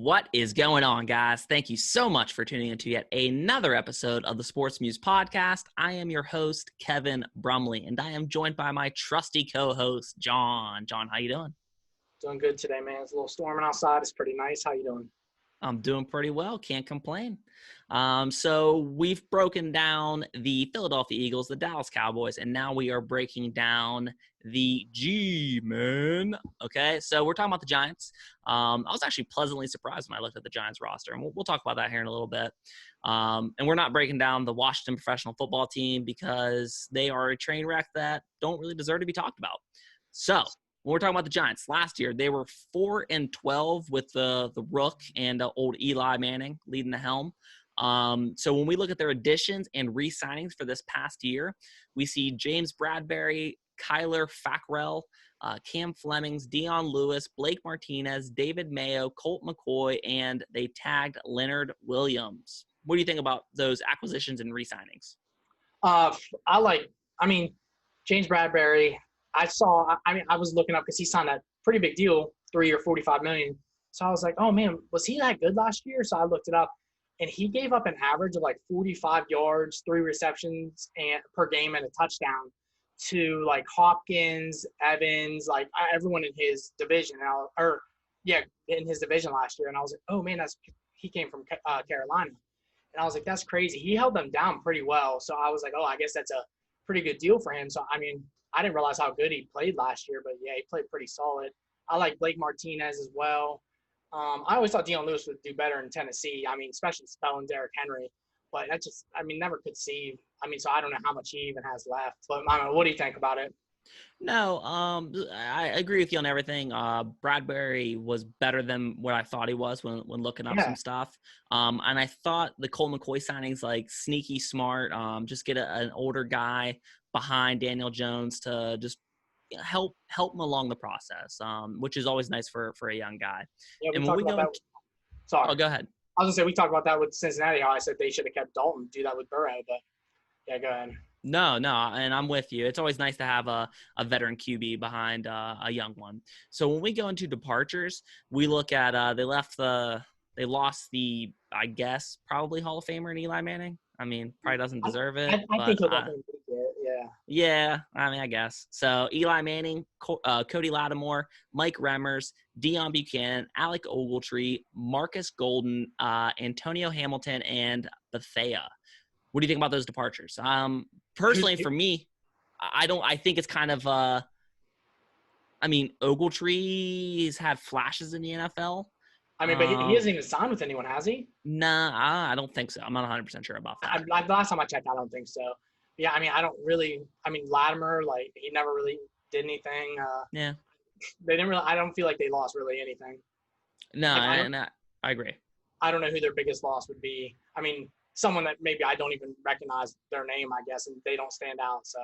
What is going on, guys? Thank you so much for tuning into yet another episode of the Sports Muse Podcast. I am your host, Kevin Brumley, and I am joined by my trusty co-host, John. John, how you doing? Doing good today, man. It's a little storming outside. It's pretty nice. How you doing? I'm doing pretty well. Can't complain. So we've broken down the Philadelphia Eagles, the Dallas Cowboys, and now we are breaking down the G-Men. Okay, so we're talking about the Giants. I was actually pleasantly surprised when I looked at the Giants roster, and we'll talk about that here in a little bit. And we're not breaking down the Washington professional football team because they are a train wreck that don't really deserve to be talked about. So when we're talking about the Giants, last year they were 4-12 with the Rook and old Eli Manning leading the helm. So when we look at their additions and re-signings for this past year, we see James Bradbury, Kyler Fackrell, Cam Flemings, Dion Lewis, Blake Martinez, David Mayo, Colt McCoy, and they tagged Leonard Williams. What do you think about those acquisitions and re-signings? James Bradbury. I was looking up because he signed a pretty big deal, 3 or $45 million. So I was like, oh man, was he that good last year? So I looked it up, and he gave up an average of like 45 yards, 3 receptions per game and a touchdown to like Hopkins, Evans, like everyone in his division, in his division last year. And I was like, oh man, he came from Carolina, and I was like, that's crazy. He held them down pretty well. So I was like, oh, I guess that's a pretty good deal for him. So I mean, I didn't realize how good he played last year, but yeah, he played pretty solid. I like Blake Martinez as well. I always thought Dion Lewis would do better in Tennessee. I mean, especially spelling Derrick Henry. But never could see. So I don't know how much he even has left. But I don't know, what do you think about it? No, I agree with you on everything. Bradbury was better than what I thought he was when looking up some stuff. And I thought the Colt McCoy signing's like sneaky smart. Just get an older guy behind Daniel Jones to just help him along the process, which is always nice for a young guy. Yeah, and when we go that. Sorry. Oh, go ahead. I was going to say, we talked about that with Cincinnati, how I said they should have kept Dalton, do that with Burrow, but yeah, go ahead. No, and I'm with you. It's always nice to have a veteran QB behind a young one. So when we go into departures, we look at they lost the, I guess, probably Hall of Famer in Eli Manning. I mean, probably doesn't deserve it. I think he'll definitely take it, yeah. Yeah, I guess. So Eli Manning, Cody Lattimore, Mike Remmers, Deion Buchanan, Alec Ogletree, Marcus Golden, Antonio Hamilton, and Bethea. What do you think about those departures? Personally, for me, I think it's kind of Ogletree's had flashes in the NFL. But he hasn't even signed with anyone, has he? Nah, I don't think so. I'm not 100% sure about that. Last time I checked, I don't think so. Yeah, Latimer, like, he never really did anything. Yeah. They didn't really – I don't feel like they lost really anything. No, I agree. I don't know who their biggest loss would be. Someone that maybe I don't even recognize their name, I guess, and they don't stand out. So,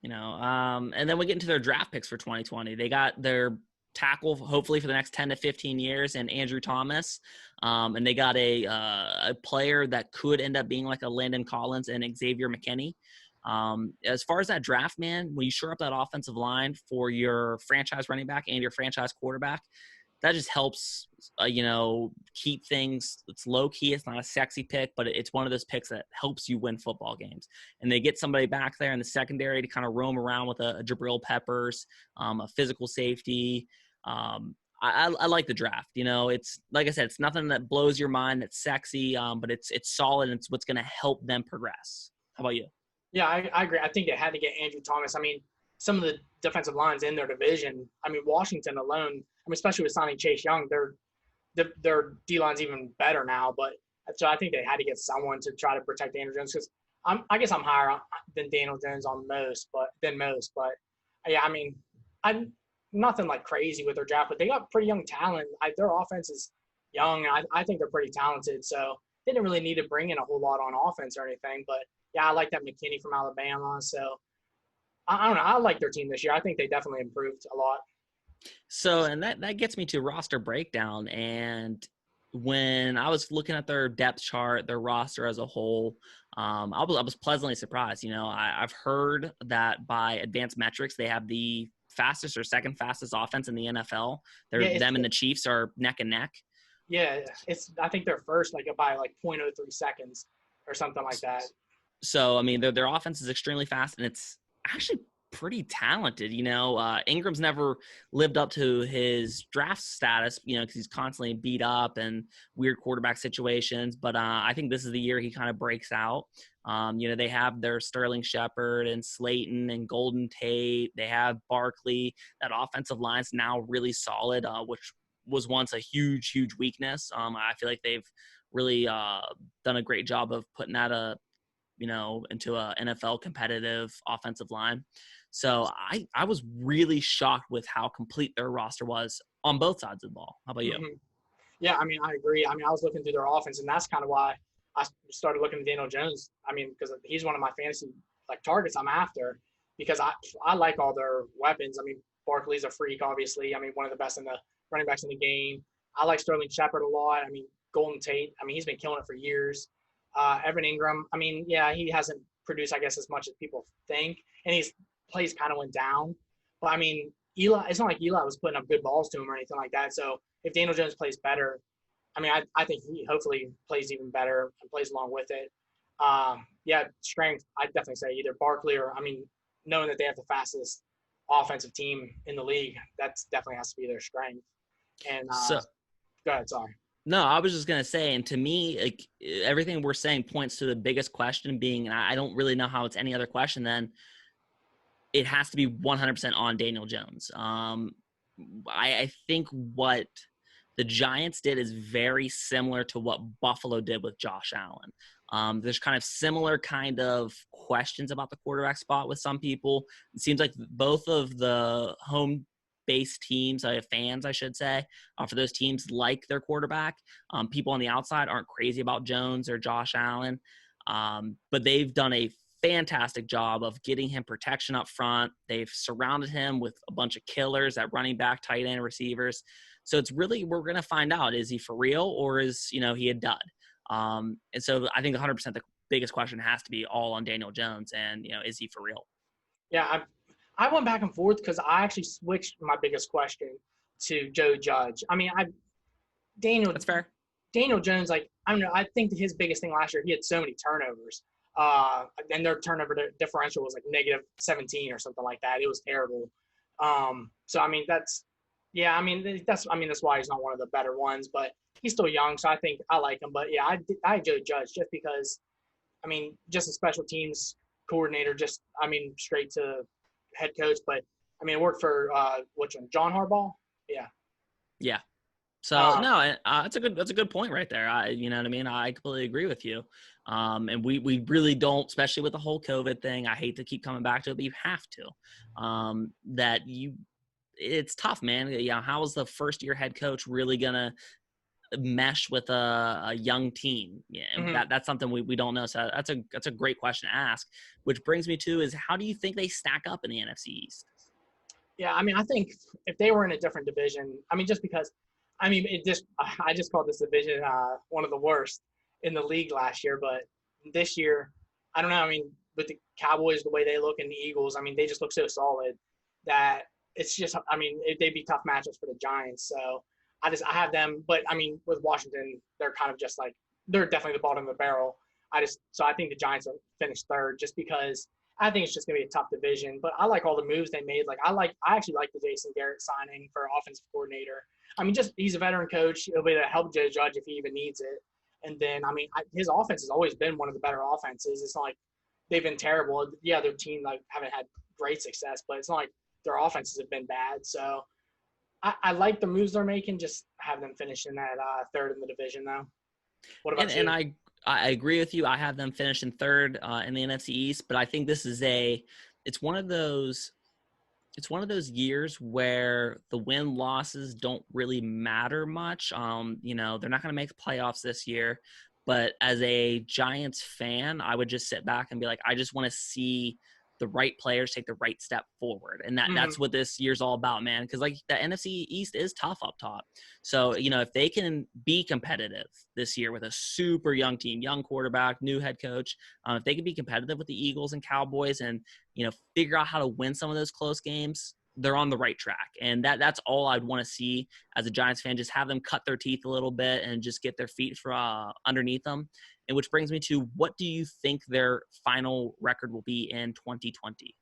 and then we get into their draft picks for 2020. They got their tackle, hopefully for the next 10 to 15 years, and Andrew Thomas. And they got a player that could end up being like a Landon Collins and Xavier McKinney. As far as that draft, man, when you shore up that offensive line for your franchise running back and your franchise quarterback, that just helps, keep things. It's low key. It's not a sexy pick, but it's one of those picks that helps you win football games. And they get somebody back there in the secondary to kind of roam around with a Jabril Peppers, a physical safety. I like the draft. It's like I said, it's nothing that blows your mind, that's sexy, but it's solid, and it's what's going to help them progress. How about you? Yeah, I agree. I think they had to get Andrew Thomas. Some of the defensive lines in their division, Washington alone, especially with signing Chase Young, their D-line's even better now. But so I think they had to get someone to try to protect Daniel Jones, because I guess I'm higher than Daniel Jones on most. But yeah, I'm nothing like crazy with their draft, but they got pretty young talent. Their offense is young, and I think they're pretty talented. So they didn't really need to bring in a whole lot on offense or anything. But yeah, I like that McKinney from Alabama. So I don't know. I like their team this year. I think they definitely improved a lot. So, and that gets me to roster breakdown. And when I was looking at their depth chart, their roster as a whole, I was pleasantly surprised. I've heard that by advanced metrics, they have the fastest or second fastest offense in the NFL. Them and the Chiefs are neck and neck. Yeah, I think they're first like by like 0.03 seconds or something like that. So I mean, their offense is extremely fast, and it's actually pretty talented. Ingram's never lived up to his draft status, because he's constantly beat up and weird quarterback situations. But I think this is the year he kind of breaks out. They have their Sterling Shepard and Slayton and Golden Tate. They have Barkley. That offensive line's now really solid, which was once a huge, huge weakness. I feel like they've really done a great job of putting that into a NFL competitive offensive line. So I was really shocked with how complete their roster was on both sides of the ball. How about you? Mm-hmm. Yeah, I mean, I agree. I mean, I was looking through their offense, and that's kind of why I started looking at Daniel Jones. I mean, because he's one of my fantasy like targets I'm after because I like all their weapons. I mean, Barkley's a freak, obviously. I mean, one of the best in the running backs in the game. I like Sterling Shepard a lot. I mean, Golden Tate. I mean, he's been killing it for years. Evan Ingram. I mean, yeah, he hasn't produced, I guess, as much as people think, and his plays kind of went down. But I mean, Eli. It's not like Eli was putting up good balls to him or anything like that. So if Daniel Jones plays better, I mean, I think he hopefully plays even better and plays along with it. Yeah, strength, I'd definitely say either Barkley or, I mean, knowing that they have the fastest offensive team in the league, that's definitely has to be their strength. And So go ahead, sorry. no, I was just gonna say, and to me, like everything we're saying points to the biggest question being, and I don't really know how it's any other question then. It has to be 100% on Daniel Jones. I think what the Giants did is very similar to what Buffalo did with Josh Allen. There's kind of similar kind of questions about the quarterback spot with some people. It seems like both of the home based teams, fans, I should say, for those teams like their quarterback. People on the outside aren't crazy about Jones or Josh Allen, but they've done a fantastic job of getting him protection up front. They've surrounded him with a bunch of killers at running back, tight end, receivers. So it's really, we're going to find out, is he for real or is, he a dud? And so I think 100% the biggest question has to be all on Daniel Jones and, is he for real? Yeah, I went back and forth because I actually switched my biggest question to Joe Judge. I mean, That's fair. Daniel Jones, like, I don't know, I think his biggest thing last year, he had so many turnovers. And their turnover differential was like -17 or something like that. It was terrible. So I mean, that's why he's not one of the better ones, but he's still young, so I think I like him. But yeah, I Joe Judge just because, I mean, just a special teams coordinator, just I mean, straight to head coach. But I mean, it worked for which one? John Harbaugh. Yeah. Yeah. So no, that's a good point right there. You know what I mean? I completely agree with you. And we really don't, especially with the whole COVID thing. I hate to keep coming back to it, but you have to. It's tough, man. Yeah, how is the first year head coach really gonna mesh with a young team? Yeah, Mm-hmm. that's something we don't know. So that's a great question to ask. Which brings me to is how do you think they stack up in the NFC East? Yeah, I mean, I think if they were in a different division, I mean, just because, I mean, I just called this division one of the worst in the league last year, but this year, I don't know. I mean, with the Cowboys, the way they look, and the Eagles, I mean, they just look so solid that it's just, I mean, they'd be tough matchups for the Giants. So I have them, but I mean, with Washington, they're kind of just like, they're definitely the bottom of the barrel. So I think the Giants will finish third just because I think it's just gonna be a tough division. But I like all the moves they made. Like I actually like the Jason Garrett signing for offensive coordinator. I mean, just he's a veteran coach. He'll be able to help Joe Judge if he even needs it. And then I mean, his offense has always been one of the better offenses. It's not like they've been terrible. Yeah, their team like haven't had great success, but it's not like their offenses have been bad. So I like the moves they're making. Just have them finish in that third in the division, though. What about you? And I agree with you. I have them finishing third in the NFC East, but I think this is it's one of those years where the win losses don't really matter much. They're not going to make the playoffs this year, but as a Giants fan, I would just sit back and be like, I just want to see the right players take the right step forward. And that's what this year's all about, man. Because like the NFC East is tough up top. So, if they can be competitive this year with a super young team, young quarterback, new head coach, if they can be competitive with the Eagles and Cowboys and, figure out how to win some of those close games, they're on the right track. And that's all I'd want to see as a Giants fan. Just have them cut their teeth a little bit and just get their feet underneath them. And which brings me to, what do you think their final record will be in 2020?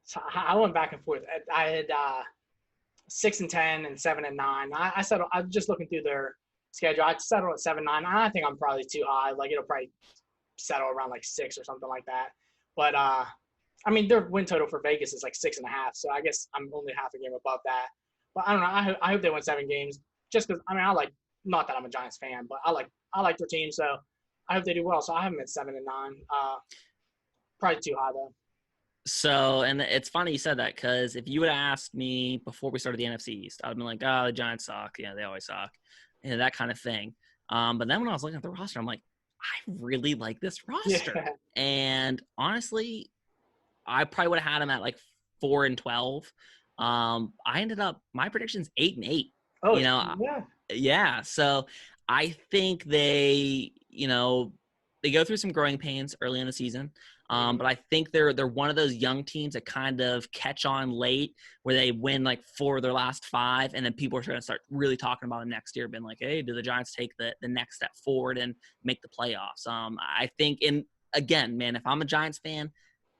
So I went back and forth. I had 6-10 and 7-9. I settled. I'm just looking through their schedule. I'd settle at 7-9. I think I'm probably too high. Like, it'll probably settle around like 6 or something like that. But I mean, their win total for Vegas is like 6.5. So I guess I'm only half a game above that. But I don't know. I hope they win 7 games. Just because, I mean, not that I'm a Giants fan, but I like their team. So I hope they do well. So I have them at 7-9. Probably too high though. So, and it's funny you said that, because if you would have asked me before we started the NFC East, I would have been like, oh, the Giants suck. Yeah, they always suck. And that kind of thing. But then when I was looking at the roster, I'm like, I really like this roster. Yeah. And honestly, I probably would have had them at like 4-12. I ended up, my prediction's 8-8. Oh, yeah. Yeah. So I think they go through some growing pains early in the season. But I think they're one of those young teams that kind of catch on late, where they win like 4 of their last 5, and then people are going to start really talking about them next year, being like, hey, do the Giants take the next step forward and make the playoffs? I think, and again, man, if I'm a Giants fan,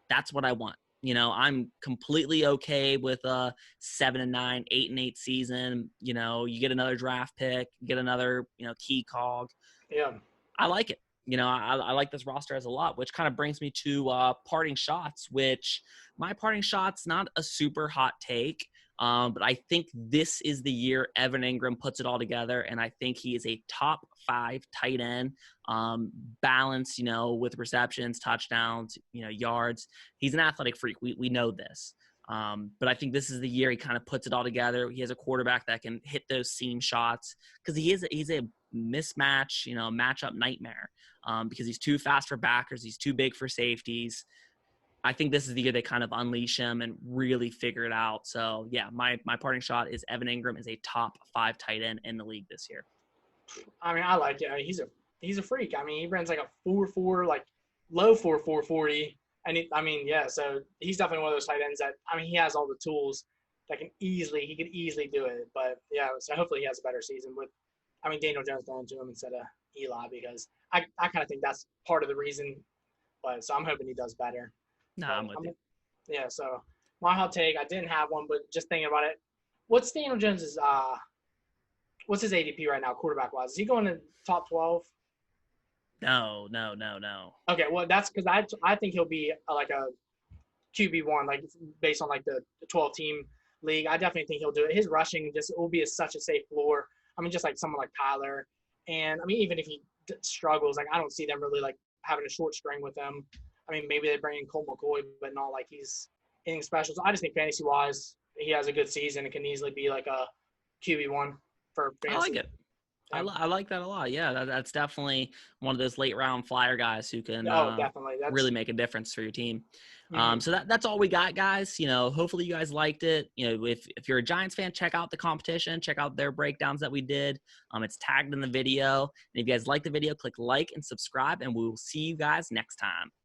that's what I want. I'm completely okay with a 7-9, 8-8 season. You get another draft pick, get another, key cog. Yeah. I like it. I like this roster as a lot, which kind of brings me to parting shots, which my parting shot's not a super hot take. But I think this is the year Evan Ingram puts it all together, and I think he is a top 5 tight end, balanced, with receptions, touchdowns, yards. He's an athletic freak. We know this. But I think this is the year he kind of puts it all together. He has a quarterback that can hit those seam shots, because he's a mismatch, matchup nightmare, because he's too fast for backers. He's too big for safeties. I think this is the year they kind of unleash him and really figure it out. So yeah, my parting shot is Evan Ingram is a top 5 tight end in the league this year. I mean, I like it. I mean, he's a freak. I mean, he runs like a 4.4, like low 4.40. And so he's definitely one of those tight ends that, I mean, he has all the tools that he could easily do it. But yeah, so hopefully he has a better season with, Daniel Jones throwing to him instead of Eli, because I kind of think that's part of the reason. But so I'm hoping he does better. No, I'm with you. Yeah, so my hot take, I didn't have one, but just thinking about it, what's Daniel Jones's what's his ADP right now, quarterback wise? Is he going to top 12? No. Okay, well that's because I think he'll be like a QB1, like based on like the 12 team league. I definitely think he'll do it. His rushing just will be such a safe floor. Just like someone like Tyler, and even if he struggles, like I don't see them really like having a short string with him. Maybe they bring in Colt McCoy, but not like he's anything special. So I just think fantasy-wise, he has a good season and can easily be like a QB1 for fantasy. I like it. Yeah. I like that a lot. Yeah, that's definitely one of those late-round flyer guys who can definitely really make a difference for your team. Mm-hmm. So that's all we got, guys. Hopefully you guys liked it. If you're a Giants fan, check out the competition. Check out their breakdowns that we did. It's tagged in the video. And if you guys like the video, click like and subscribe, and we will see you guys next time.